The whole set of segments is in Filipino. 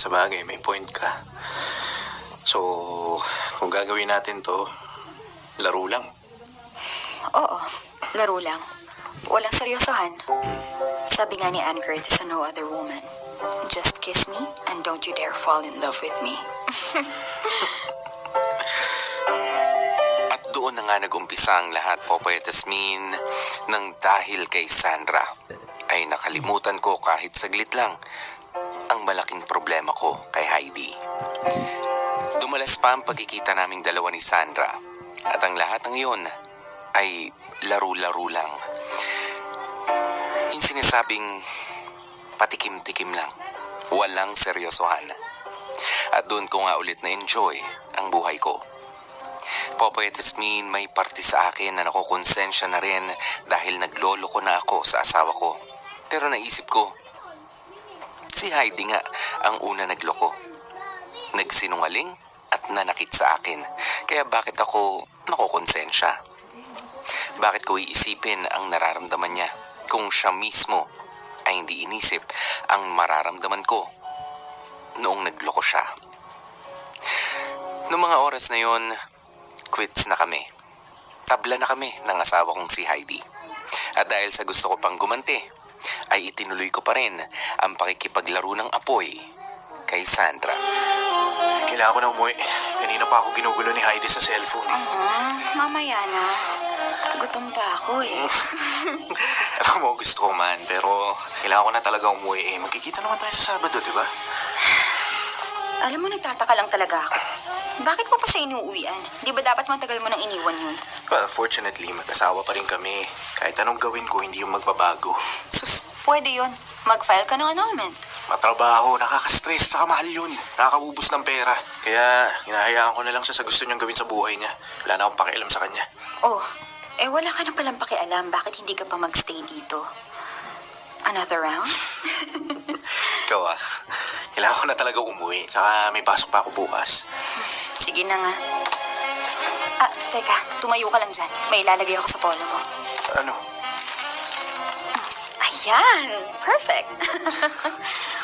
Sabagay, may point ka. So, kung gagawin natin to, laro lang. Oo, laro lang. Walang seryosohan. Sabi nga ni Anne Curtis sa No Other Woman, just kiss me and don't you dare fall in love with me. At doon na nga nag-umpisa ang lahat, Popoy at Tasmin, nang dahil kay Sandra ay nakalimutan ko kahit saglit lang ang malaking problema ko kay Heidi. Dumalas pa ang pagkikita naming dalawa ni Sandra at ang lahat ng iyon ay laro-laro lang. Yung sinasabing patikim-tikim lang, walang seryosohan. At doon ko nga ulit na-enjoy ang buhay ko. Popoy at Tasmin, may parte sa akin na nakukonsensya na rin dahil naglolo ko na ako sa asawa ko. Pero naisip ko, si Heidi nga ang una nagloko. Nagsinungaling at nanakit sa akin. Kaya bakit ako nakukonsensya? Bakit ko iisipin ang nararamdaman niya kung siya mismo ay hindi inisip ang mararamdaman ko noong nagloko siya? Noong mga oras na yon, quits na kami. Tabla na kami ng asawa kong si Heidi. At dahil sa gusto ko pang gumanti, ay itinuloy ko pa rin ang pakikipaglaro ng apoy kay Sandra. Kailangan ko na umuwi. Kanina pa ako ginugulo ni Heidi sa cellphone. Mamaya na. Gutom pa ako eh. Alam mo, gusto ko man, pero kailangan ko na talaga umuwi. Magkikita naman tayo sa Sabado, di ba? Alam mo, nagtataka lang talaga ako. Bakit mo pa siya inuuwian? Di ba dapat matagal mo nang iniwan yun? Well, fortunately, mag-asawa pa rin kami. Kahit anong gawin ko, hindi yung magbabago. Sus, pwede yun. Mag-file ka ng annulment. Matrabaho, nakaka-stress, tsaka mahal yun. Nakakaubos ng pera. Kaya, hinahayaan ko na lang siya sa gusto niyang gawin sa buhay niya. Wala na akong pakialam sa kanya. Oh, wala ka na palang pakialam. Bakit hindi ka pa magstay dito? Another round? Ikaw kailangan ko na talaga umuwi. Tsaka may pasok pa ako bukas. Sige na nga. Teka, tumayo ka lang dyan. May ilalagay ako sa polo mo. Ano? Ayan! Perfect!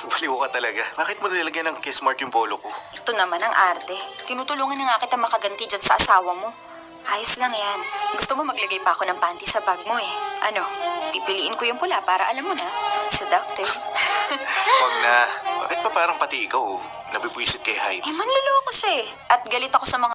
Baliw ka talaga. Bakit mo nilagyan ng kiss mark yung polo ko? Ito naman ang arte. Tinutulungan na nga kita makaganti dyan sa asawa mo. Ayos lang yan. Gusto mo maglagay pa ako ng panty sa bag mo eh. Ano, pipiliin ko yung pula para alam mo na, seductive. Huwag na. Bakit pa parang pati ikaw, nabibwisit kay Heidi? Manluloko siya eh. At galit ako sa mga